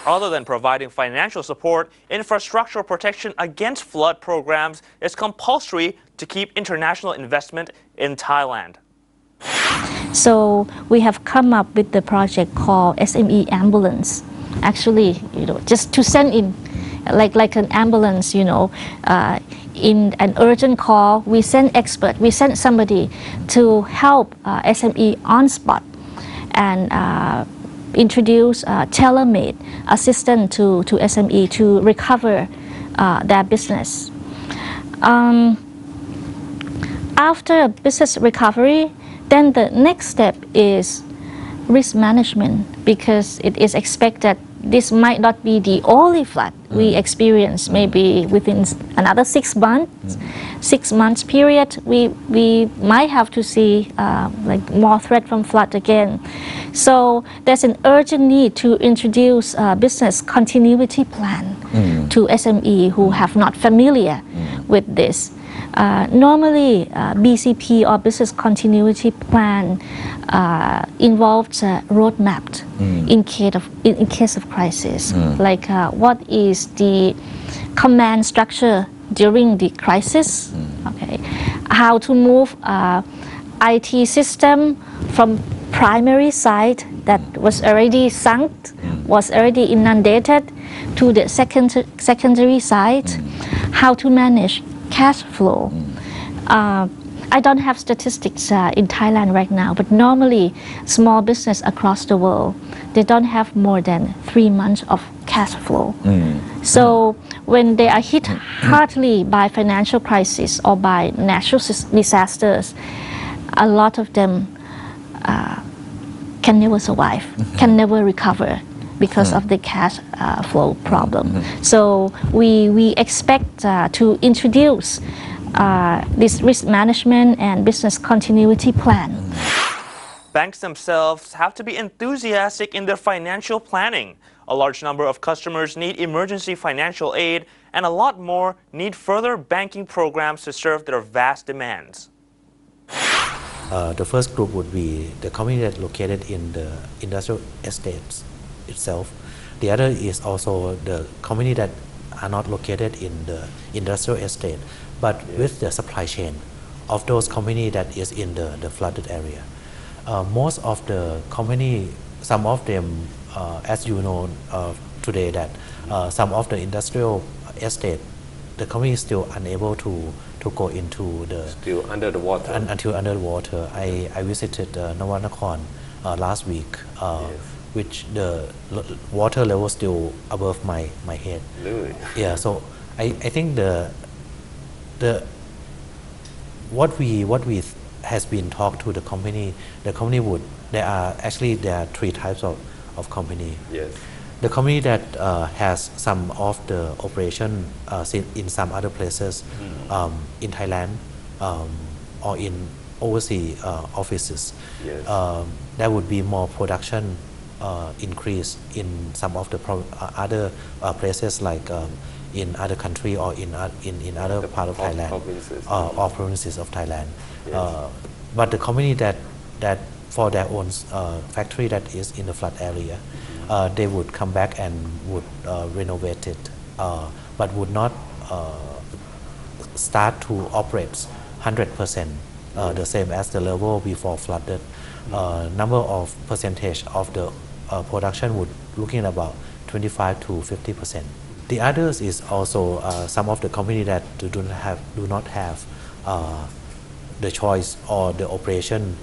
Other than providing financial support, infrastructure protection against flood programs is compulsory to keep international investment in Thailand. So we have come up with the project called SME Ambulance. Actually, just to send in like an ambulance, in an urgent call, we send expert, we send somebody to help SME on spot and introduce tailor-made assistance to SME to recover their business. After business recovery, then the next step is risk management, because it is expected this might not be the only flood we experience. Maybe within another 6 months, 6 months period, we might have to see like more threat from flood again. So there's an urgent need to introduce a business continuity plan to SME who have not familiar with this. Normally, BCP or business continuity plan involves a roadmap in case of crisis, like what is the command structure during the crisis, okay, how to move IT system from primary site that was already sunk, was already inundated, to the secondary site, how to manage cash flow. I don't have statistics in Thailand right now, but normally small business across the world, they don't have more than 3 months of cash flow. So when they are hit hardly by financial crisis or by natural disasters, a lot of them can never survive, can never recover because of the cash flow problem. So we expect to introduce this risk management and business continuity plan. Banks themselves have to be enthusiastic in their financial planning. A large number of customers need emergency financial aid, and a lot more need further banking programs to serve their vast demands. The first group would be the community located in the industrial estates itself. The other is also the community that are not located in the industrial estate, but with the supply chain of those community that is in the flooded area. Most of the community, some of them, as you know today, that some of the industrial estate, the community is still unable to go into the still under the water until under the water. I visited Navanakon last week, which the water level still above my head. Really? Yeah. So I think the what we has been talked to the company would, there are 3 types of company. Yes. The company that has some of the operation in some other places in Thailand or in overseas offices. Yes. There would be more production increase in some of the other places, like in other country or in other part of Thailand or provinces of Thailand. Yes. But the company that for their own factory that is in the flood area, they would come back and would renovate it, but would not start to operate 100% the same as the level before flooded. Number of percentage of the production would looking at about 25 to 50%. The others is also some of the company that do not have the choice or the operation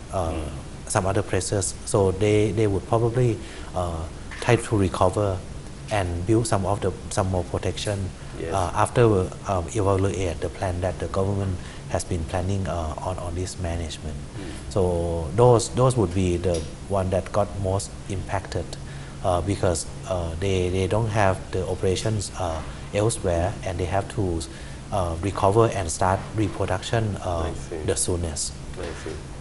some other places, so they would probably try to recover and build some more protection. Yes. After evaluate the plan that the government has been planning on this management. So those would be the one that got most impacted because they don't have the operations elsewhere, and they have to recover and start reproduction the soonest.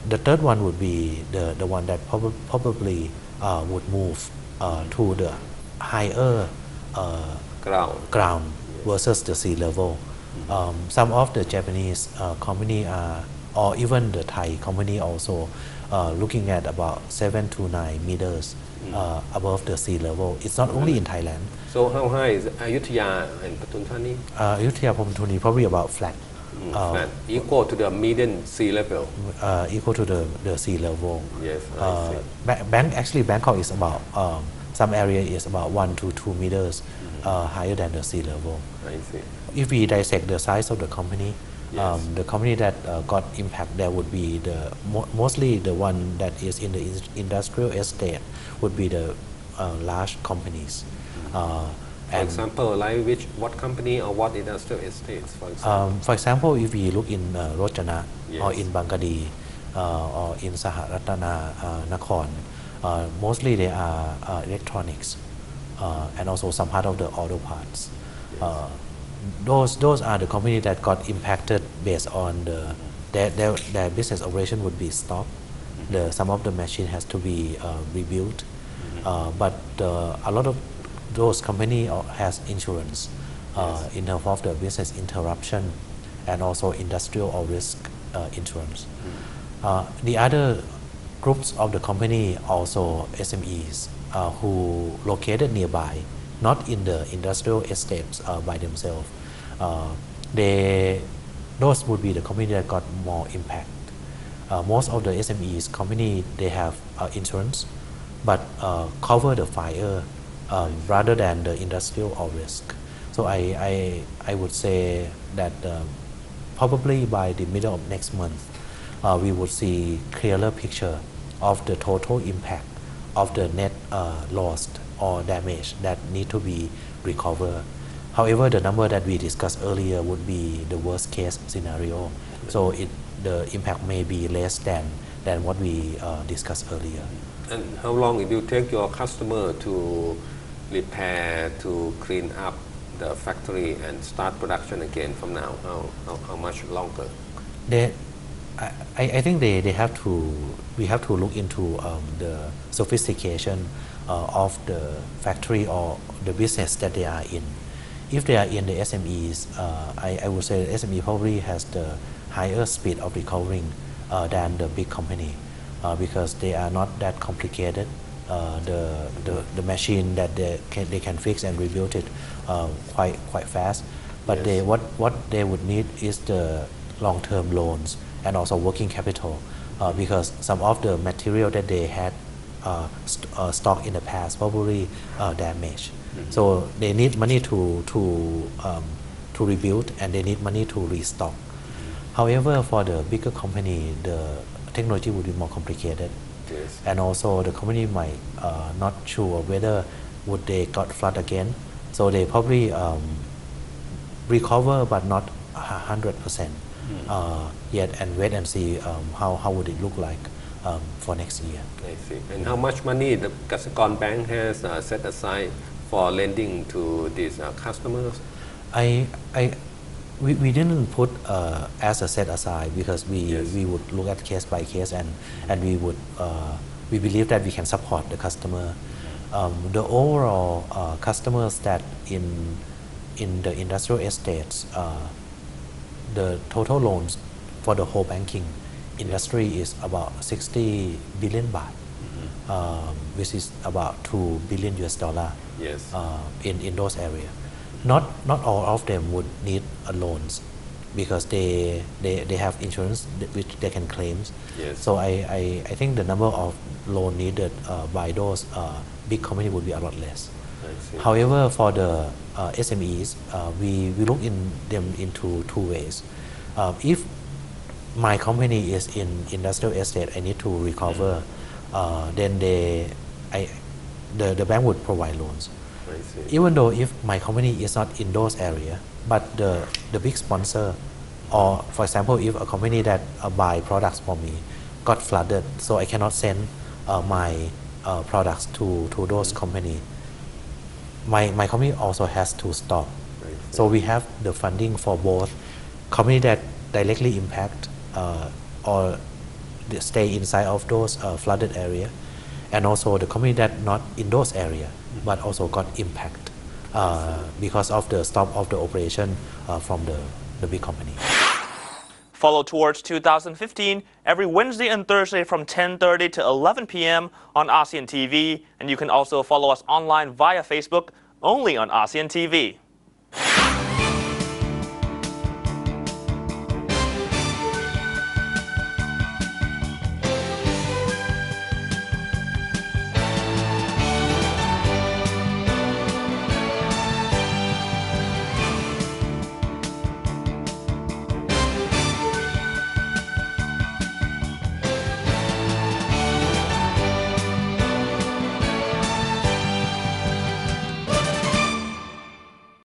The third one would be the one that probably would move to the higher ground versus the sea level. Some of the Japanese company or even the Thai company also looking at about 7 to 9 meters above the sea level. It's not only in Thailand. So how high is Ayutthaya and Patun Thani? Ayutthaya Pumthuni probably about flat. Flat, equal to the median sea level. Equal to the sea level. Yes, I see. Actually, Bangkok is about some area is about 1 to 2 meters higher than the sea level. I see. If we dissect the size of the company, Yes. the company that got impact there would be mostly the one that is in the industrial estate would be the large companies. For example, like what company or what industrial estates, for example? For example, if we look in Rojana or Yes. in Bangkadi or in Saharatana Nakhon, mostly they are electronics and also some part of the auto parts. Those are the companies that got impacted based on their business operation would be stopped. Some of the machine has to be rebuilt, but a lot of those companies has insurance in terms of the business interruption and also industrial or risk insurance. The other groups of the company also SMEs who located nearby, not in the industrial estates by themselves. Those would be the company that got more impact. Most of the SMEs company they have insurance, but cover the fire rather than the industrial or risk. So I would say that probably by the middle of next month, we would see clearer picture of the total impact of the net lost or damage that need to be recovered. However, the number that we discussed earlier would be the worst case scenario. So the impact may be less than what we discussed earlier. And how long it will take your customer to repair, to clean up the factory and start production again from now? How much longer? I think we have to look into the sophistication of the factory or the business that they are in. If they are in the SMEs, I would say the SME probably has the higher speed of recovering than the big company because they are not that complicated. The machine that they can fix and rebuild it quite fast. But Yes. what they would need is the long-term loans and also working capital because some of the material that they had stock in the past probably damaged. So they need money to rebuild and they need money to restock. However, for the bigger company, the technology would be more complicated. Yes. And also the company might not sure whether would they got flood again. So they probably recover but not 100% yet and wait and see how would it look like for next year. I see. And how much money the Kasikorn Bank has set aside for lending to these customers? We didn't put as a set aside because Yes. we would look at case by case and we believe that we can support the customer. The overall customers that in the industrial estates, the total loans for the whole banking industry is about 60 billion baht, which is about $2 billion Yes. in those areas. Not all of them would need loans because they have insurance which they can claim. Yes. So I think the number of loan needed by those big companies would be a lot less. I see. However, for the SMEs, we look in them into two ways. If my company is in industrial estate, I need to recover, then the bank would provide loans. I see. Even though if my company is not in those areas, but the big sponsor, or for example, if a company that buy products from me got flooded, so I cannot send my products to those company, my company also has to stop. Right. So we have the funding for both company that directly impact or stay inside of those flooded area, and also the company that not in those area but also got impact because of the stop of the operation from the big company. Follow Towards 2015 every Wednesday and Thursday from 10:30 to 11 p.m. on ASEAN TV, and you can also follow us online via Facebook only on ASEAN TV.